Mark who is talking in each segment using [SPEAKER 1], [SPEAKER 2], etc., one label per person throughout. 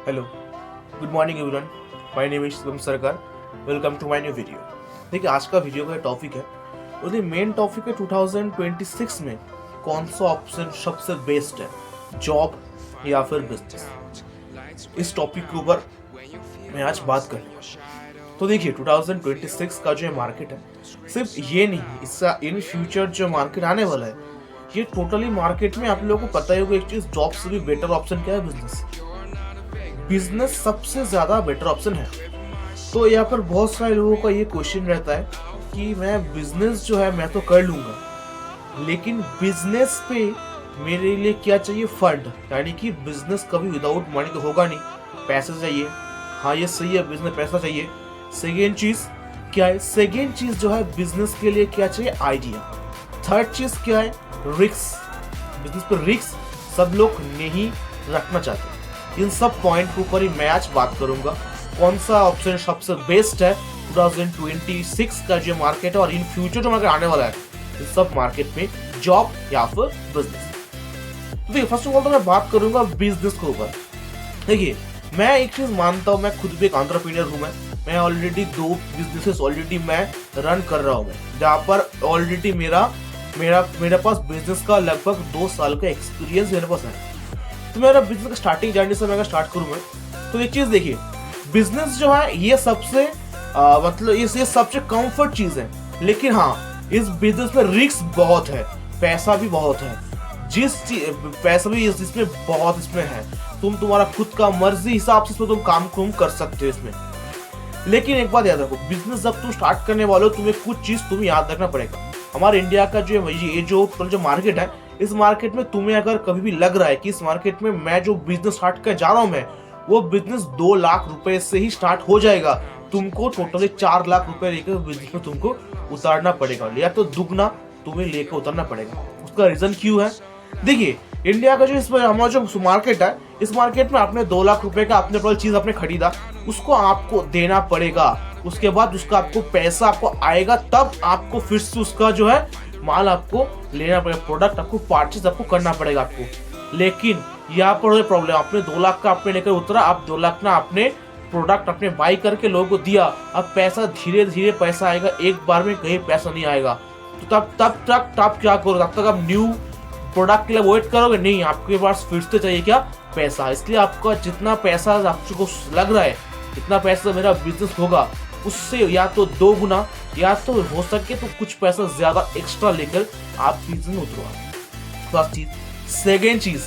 [SPEAKER 1] Hello, good morning everyone. My name is Shubham Sarkar. Welcome to my new video. देखिए, आज का video का topic है, उसमें मेन टॉपिक है 2026 में कौन सा ऑप्शन सबसे बेस्ट है, जॉब या फिर बिजनेस। इस टॉपिक के ऊपर मैं आज बात करूँगा। तो देखिए, 2026 का जो मार्केट है, सिर्फ ये नहीं, इसका इन फ्यूचर जो मार्केट आने वाला है, ये टोटली मार्केट में आप लोगों को पता ही होगा एक चीज़, जॉब से भी बेटर ऑप्शन क्या है, बिजनेस। बिजनेस सबसे ज़्यादा बेटर ऑप्शन है। तो यहाँ पर बहुत सारे लोगों का ये क्वेश्चन रहता है कि मैं बिजनेस जो है मैं तो कर लूँगा, लेकिन बिजनेस पे मेरे लिए क्या चाहिए, फंड। यानी कि बिजनेस कभी विदाउट मनी तो होगा नहीं, पैसा चाहिए। हाँ, ये सही है, बिजनेस पैसा चाहिए। सेकेंड चीज़ क्या है, सेकेंड चीज़ जो है बिजनेस के लिए क्या चाहिए, आइडिया। थर्ड चीज़ क्या है, रिस्क। बिजनेस पर रिस्क सब लोग नहीं रखना चाहते। इन सब पॉइंट के ऊपर ही मैं आज बात करूंगा, कौन सा ऑप्शन सबसे बेस्ट है 2026 का जो मार्केट है और इन फ्यूचर जो मार्केट आने वाला है, इस सब मार्केट में जॉब या फिर बिजनेस। तो देखिए, फर्स्ट ऑफ ऑल तो मैं बात करूंगा बिजनेस के ऊपर। देखिए, मैं एक चीज मानता हूँ, मैं खुद भी एक एंटरप्रेन्योर हूँ। मैं ऑलरेडी 2 बिजनेसेस ऑलरेडी मैं रन कर रहा हूँ, जहाँ पर ऑलरेडी मेरा पास बिजनेस का लगभग 2 साल का एक्सपीरियंस मेरे पास है। तो मेरा बिजनेस का स्टार्टिंग जर्नी से मैं अगर स्टार्ट करूँ, तो एक चीज़ देखिए, बिजनेस जो है ये सबसे मतलब ये सबसे कंफर्ट चीज़ है। लेकिन हाँ, इस बिजनेस में रिस्क बहुत है, पैसा भी बहुत है। पैसा भी इसमें बहुत इसमें है। तुम्हारा खुद का मर्जी हिसाब से तुम काम कर सकते हो इसमें। लेकिन एक बात याद रखो, बिजनेस जब तुम स्टार्ट करने वाले हो, तुम्हें कुछ चीज़ तुम्हें याद रखना पड़ेगा। हमारे इंडिया का जो मार्केट है, इस मार्केट में तुम्हें अगर कभी भी लग रहा है कि इस मार्केट में मैं जो बिजनेस स्टार्ट कर जा रहा हूँ, मैं वो बिजनेस 2 लाख रुपए से ही स्टार्ट हो जाएगा, तुमको टोटली 4 लाख रुपए लेकर बिजनेस में तुमको उतारना पड़ेगा, या तो दुगना तुम्हें लेकर उतारना पड़ेगा। उसका रीजन क्यों है, देखिए, इंडिया का जो हमारा जो मार्केट है, इस मार्केट में आपने 2 लाख रुपए का अपने टोटल चीज आपने खरीदा, उसको आपको देना पड़ेगा। उसके बाद उसका आपको पैसा आपको आएगा, तब आपको फिर से उसका जो है माल आपको लेना पड़ेगा, प्रोडक्ट आपको परचेज आपको करना पड़ेगा आपको। लेकिन यहाँ पर प्रॉब्लम, आपने 2 लाख का आपने लेकर उतरा, आप 2 लाख ना आपने प्रोडक्ट अपने बाई करके लोगों को दिया, अब पैसा धीरे धीरे पैसा आएगा, एक बार में कहीं पैसा नहीं आएगा। तो तब तक आप क्या करोगे, तब तक आप न्यू प्रोडक्ट के लिए वेट करोगे नहीं, आपके पास फिर से चाहिए क्या, पैसा। इसलिए आपका जितना पैसा आपको लग रहा है, इतना पैसा मेरा बिजनेस होगा, उससे या तो 2 गुना या तो हो सके तो कुछ पैसा ज्यादा एक्स्ट्रा लेकर आप बिजनेस उतरो। फर्स्ट चीज। सेकेंड चीज,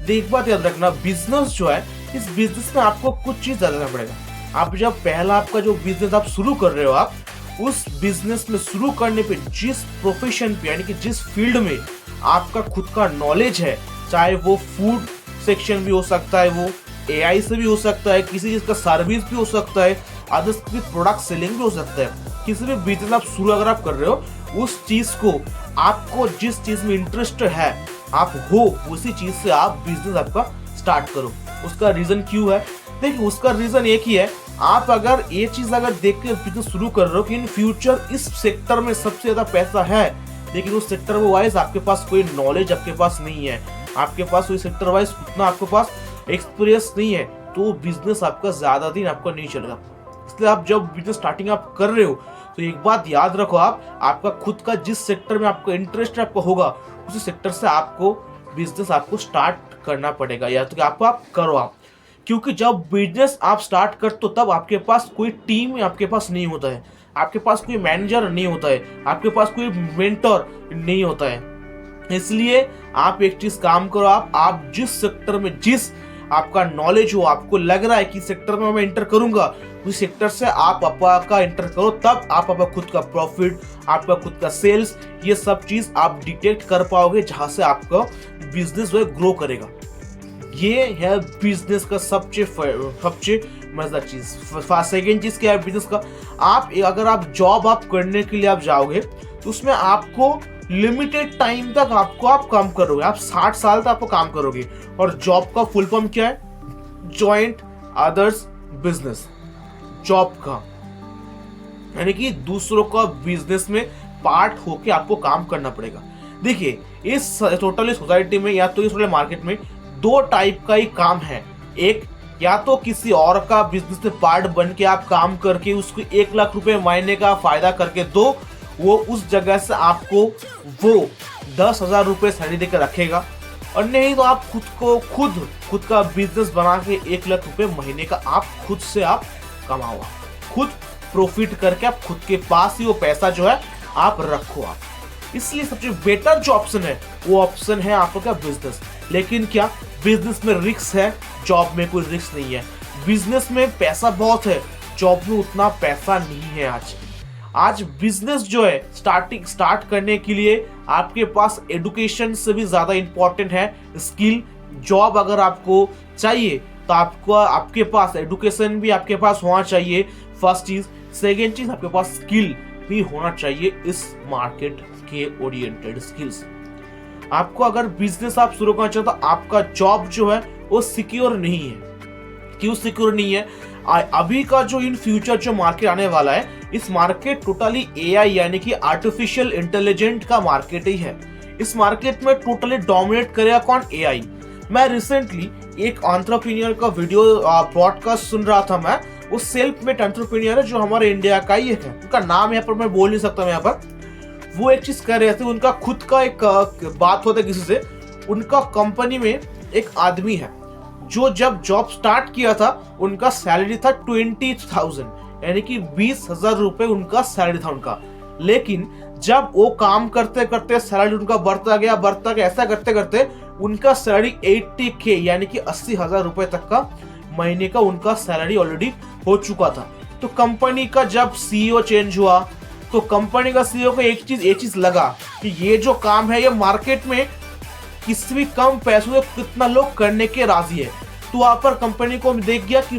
[SPEAKER 1] एक बात याद रखना, बिजनेस जो है, इस बिजनेस में आपको कुछ चीज याद रखना पड़ेगा। आप जब पहला आपका जो बिजनेस आप शुरू कर रहे हो, आप उस बिजनेस में शुरू करने पे जिस प्रोफेशन पे, यानी कि जिस फील्ड में आपका खुद का नॉलेज है, चाहे वो फूड सेक्शन भी हो सकता है, वो AI से भी हो सकता है, किसी चीज का सर्विस भी हो सकता है, अदर्स की प्रोडक्ट सेलिंग भी हो सकता है। किसी भी बिजनेस आप शुरू अगर आप कर रहे हो, उस चीज को आपको जिस चीज में इंटरेस्ट है, आप हो उसी चीज से आप बिजनेस आपका स्टार्ट करो। उसका रीजन क्यों है, देखिए, उसका रीजन एक ही है, आप अगर ये चीज अगर देख के बिजनेस शुरू कर रहे हो कि इन फ्यूचर इस सेक्टर में सबसे ज्यादा पैसा है, लेकिन उस सेक्टर वाइज आपके पास कोई नॉलेज आपके पास नहीं है, आपके पास कोई सेक्टर वाइज उतना आपके पास एक्सपीरियंस नहीं है, तो बिजनेस आपका ज्यादा दिन आपका नहीं चलेगा। इसलिए आप जब बिजनेस स्टार्टिंग आप कर रहे हो, तो एक बात याद रखो, आपका खुद का जिस सेक्टर में आपका इंटरेस्ट आपका होगा, उसी सेक्टर से आपको बिजनेस आपको स्टार्ट करना पड़ेगा, या तो आप करो आप। क्योंकि जब बिजनेस आप स्टार्ट करते हो, तब आपके पास कोई टीम आपके पास नहीं होता है, आपके पास कोई मैनेजर नहीं होता है, आपके पास कोई मेंटर नहीं होता है। इसलिए आप एक चीज काम करो, आप जिस सेक्टर में जिस आपका नॉलेज हो, आपको लग रहा है कि सेक्टर में मैं एंटर करूंगा, उस सेक्टर से आप आपका एंटर करो, तब आप आपका खुद का प्रॉफिट, आपका खुद का सेल्स, ये सब चीज आप डिटेक्ट कर पाओगे, जहां से आपका बिजनेस जो है ग्रो करेगा। ये है बिजनेस का सबसे मजेदार चीज। सेकेंड चीज क्या है बिजनेस का, अगर आप जॉब आप करने के लिए आप जाओगे, तो उसमें आपको लिमिटेड टाइम तक आप काम करोगे, आप 60 साल तक आपको काम करोगे। और जॉब का फुल फॉर्म क्या है, जॉइंट अदर्स बिजनेस। जॉब का यानी कि दूसरों का बिजनेस में पार्ट होके आपको काम करना पड़ेगा। देखिए, इस टोटली सोसाइटी में या तो इस टोटल मार्केट में 2 टाइप का ही काम है, एक या तो किसी और का बिजनेस में पार्ट बन के आप काम करके उसको 1 लाख रुपए महीने का फायदा करके दो, वो उस जगह से आपको वो 10,000 रुपये सैलरी देकर रखेगा। और नहीं तो आप खुद का बिजनेस बना के 1 लाख रुपए महीने का आप खुद से आप कमाओ, खुद प्रॉफिट करके आप खुद के पास ही वो पैसा जो है आप रखो आप। इसलिए सबसे बेटर जो ऑप्शन है वो ऑप्शन है आपका बिजनेस। लेकिन क्या बिजनेस में रिस्क है, जॉब में कोई रिस्क नहीं है। बिजनेस में पैसा बहुत है, जॉब में उतना पैसा नहीं है। आज बिजनेस जो है स्टार्ट करने के लिए आपके पास एडुकेशन से भी ज्यादा इंपॉर्टेंट है स्किल। जॉब अगर आपको चाहिए तो आपके पास एडुकेशन भी आपके पास होना चाहिए, फर्स्ट चीज। सेकेंड चीज, आपके पास स्किल भी होना चाहिए इस मार्केट के ओरिएंटेड स्किल्स। आपको अगर बिजनेस आप शुरू करना चाहते तो आपका जॉब जो है वो सिक्योर नहीं है। क्यों सिक्योर नहीं है? अभी का जो इन फ्यूचर जो मार्केट आने वाला है, इस मार्केट टोटली एआई यानी कि आर्टिफिशियल इंटेलिजेंट का मार्केट ही है। इस मार्केट में टोटली डोमिनेट करेगा कौन? एआई। मैं रिसेंटली एक एंटरप्रेन्योर का वीडियो ब्रॉडकास्ट सुन रहा था। मैं वो सेल्फ मेड एंटरप्रेन्योर है जो हमारे इंडिया का ही है, उनका नाम यहाँ पर मैं बोल नहीं सकता। मैं यहाँ पर वो एक चीज कर रहे थे, उनका खुद का एक बात होता है किसी से। उनका कंपनी में एक आदमी है जो जब जॉब स्टार्ट किया था उनका सैलरी था 20,000 यानी कि 20,000 रुपए उनका सैलरी था उनका। लेकिन जब वो काम करते करते सैलरी उनका बढ़ता गया, ऐसा करते करते उनका सैलरी 80K यानी कि 80,000 रुपए तक का महीने का उनका सैलरी ऑलरेडी हो चुका था। तो कंपनी का जब सीईओ चेंज हुआ तो कंपनी का सीईओ को एक चीज लगा कि ये जो काम है ये मार्केट में किसी भी कम पैसों में कितना लोग करने के राजी है। तो वहां पर कंपनी को देख गया कि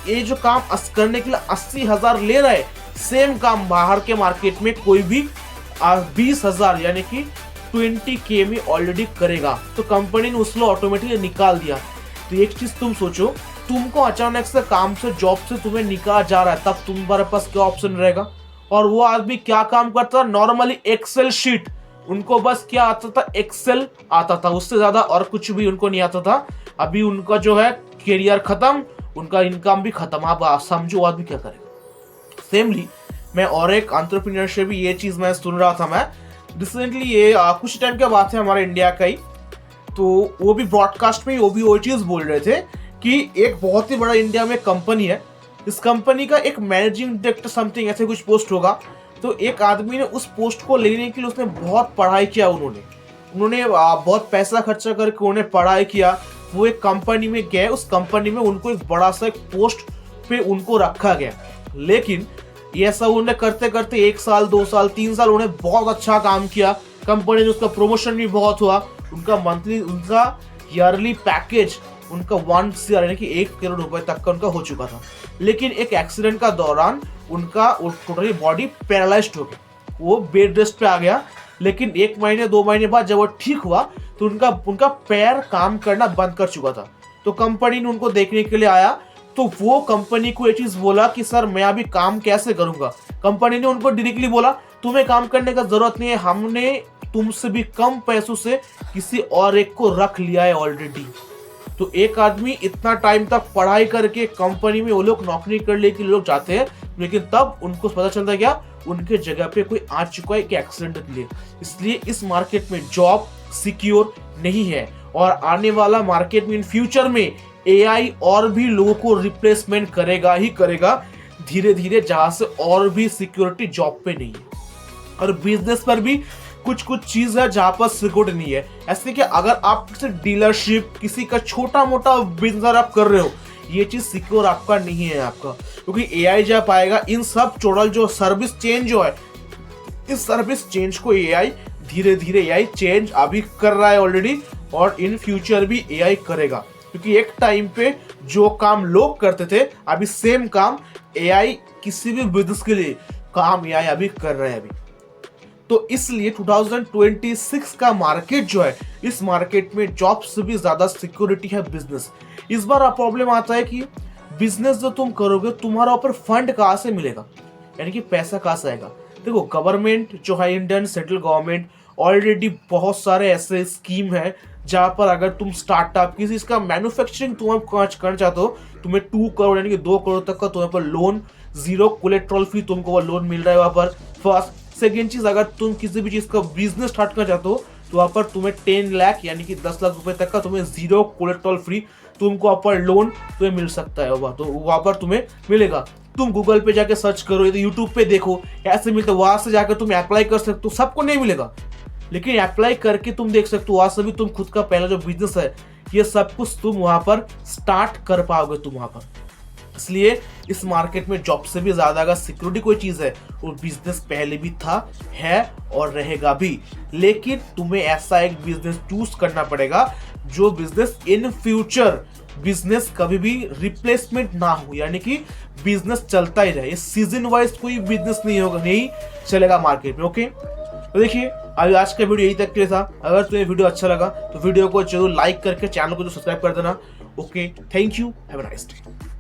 [SPEAKER 1] ये जो काम करने के लिए 80,000 ले रहा है, सेम काम बाहर के मार्केट में कोई भी 20,000 यानी कि 20K में ऑलरेडी करेगा। तो कंपनी ने उसको ऑटोमेटिकली निकाल दिया। तो एक चीज तुम सोचो, तुमको अचानक से काम से जॉब से तुम्हें निकाला जा रहा है, तब तुम्हारे पास क्या ऑप्शन रहेगा? और वो आदमी क्या काम करता था? नॉर्मली एक्सेल शीट, उनको बस क्या आता था? एक्सेल आता था, उससे ज्यादा और कुछ भी उनको नहीं आता था। अभी उनका जो है करियर खत्म, उनका इनकम भी खत्म। आप समझो आदमी क्या करेगा। सेमली मैं और एक एंटरप्रेन्योर से भी ये चीज मैं सुन रहा था। मैं रिसेंटली ये कुछ टाइम के बात है हमारे इंडिया का ही, तो वो भी ब्रॉडकास्ट में वो चीज बोल रहे थे कि एक बहुत ही बड़ा इंडिया में कंपनी है, इस कंपनी का एक मैनेजिंग डायरेक्टर समथिंग ऐसे कुछ पोस्ट होगा। तो एक आदमी ने उस पोस्ट को लेने के लिए उसने बहुत पढ़ाई किया, उन्होंने बहुत पैसा खर्चा करके उन्होंने पढ़ाई किया। वो एक कंपनी में गए, उस कंपनी में उनको एक बड़ा सा एक पोस्ट पे उनको रखा गया। लेकिन ये सब उन्होंने करते करते 1 साल 2 साल 3 साल उन्होंने बहुत अच्छा काम किया, कंपनी ने उसका प्रमोशन भी बहुत हुआ। उनका ईयरली पैकेज उनका 1 CR यानी कि 1 करोड़ रुपए तक का उनका हो चुका था। लेकिन एक एक्सीडेंट का दौरान उनका टोटली बॉडी पैरालाइज्ड हो गया, वो बेड रेस्ट पे आ गया। लेकिन 1 महीने 2 महीने बाद जब वो ठीक हुआ तो उनका पैर काम करना बंद कर चुका था। तो कंपनी ने उनको देखने के लिए आया, तो वो कंपनी को ये चीज बोला कि सर मैं अभी काम कैसे करूंगा। कंपनी ने उनको डायरेक्टली बोला तुम्हें काम करने का जरूरत नहीं है, हमने तुमसे भी कम पैसों से किसी और एक को रख लिया है ऑलरेडी। तो एक आदमी इतना टाइम तक पढ़ाई करके कंपनी में वो लोग नौकरी कर ले के लोग जाते हैं, लेकिन तब उनको पता चलता क्या उनके जगह पे कोई आ चुका है कि एक्सीडेंट के लिए। इसलिए इस मार्केट में जॉब सिक्योर नहीं है, और आने वाला मार्केट में इन फ्यूचर में एआई और भी लोगों को रिप्लेसमेंट करेगा ही करेगा धीरे धीरे, जहां से और भी सिक्योरिटी जॉब पे नहीं है। और बिजनेस पर भी कुछ चीज है जहां पर सिक्योरिटी नहीं है। ऐसे कि अगर आप किसी डीलरशिप, किसी का छोटा मोटा बिजनेस आप कर रहे हो, ये चीज सिक्योर आपका नहीं है आपका, क्योंकि एआई जब आएगा इन सब टोटल जो सर्विस चेंज जो है, इस सर्विस चेंज को एआई धीरे धीरे एआई चेंज अभी कर रहा है ऑलरेडी, और इन फ्यूचर भी एआई करेगा। क्योंकि एक टाइम पे जो काम लोग करते थे, अभी सेम काम एआई किसी भी बिजनेस के लिए काम एआई अभी कर रहे हैं अभी। तो इसलिए 2026 का मार्केट जो है, इस मार्केट में जॉब से भी ज्यादा सिक्योरिटी है बिजनेस। इस बार प्रॉब्लम आता है कि बिजनेस जो तुम करोगे तुम्हारा ऊपर फंड कहाँ से मिलेगा, यानी कि पैसा कहाँ से आएगा। देखो गवर्नमेंट जो है, इंडियन सेंट्रल गवर्नमेंट ऑलरेडी बहुत सारे ऐसे स्कीम है जहां पर अगर तुम स्टार्टअप किसी इसका मैन्युफैक्चरिंग तुम करना चाहते हो, तुम्हें 2 करोड़ यानी कि 2 करोड़ तक का तुम्हारे पर लोन, 0 कोलेट्रल फी तुमको वो लोन मिल रहा है वहां पर। फर्स्ट सेकेंड चीज, अगर तुम किसी भी चीज का बिजनेस स्टार्ट करना चाहते हो तो वहां पर तुम्हें 10 लाख यानी कि 10 लाख रुपए तक का तुम्हें 0 कोलेट्रल फ्री तुमको अपर लोन तुम्हें मिल सकता है। तो वहां पर तुम्हें मिलेगा। तुम गूगल पे जाके सर्च करो, या तो यूट्यूब पे देखो ऐसे मिलता है, वहां से जाकर तुम अप्लाई कर सकते हो। सबको नहीं मिलेगा, लेकिन अप्लाई करके तुम देख सकते हो, वहां से भी तुम खुद का पहला जो बिजनेस है ये सब कुछ तुम वहां पर स्टार्ट कर पाओगे तुम वहां पर। इसलिए इस मार्केट में जॉब से भी ज्यादा अगर सिक्योरिटी कोई चीज है, वो बिजनेस पहले भी था, है और रहेगा भी। लेकिन तुम्हें ऐसा एक बिजनेस चूज करना पड़ेगा जो बिजनेस इन फ्यूचर बिजनेस कभी भी रिप्लेसमेंट ना हो, यानी कि बिजनेस चलता ही रहे। सीजन वाइज कोई बिजनेस नहीं होगा, नहीं चलेगा मार्केट में। ओके, तो देखिए अभी आज का वीडियो यही तक के लिए था। अगर तुम्हें वीडियो अच्छा लगा तो वीडियो को जरूर लाइक करके चैनल को जो सब्सक्राइब कर देना। Okay, thank you, have a nice day.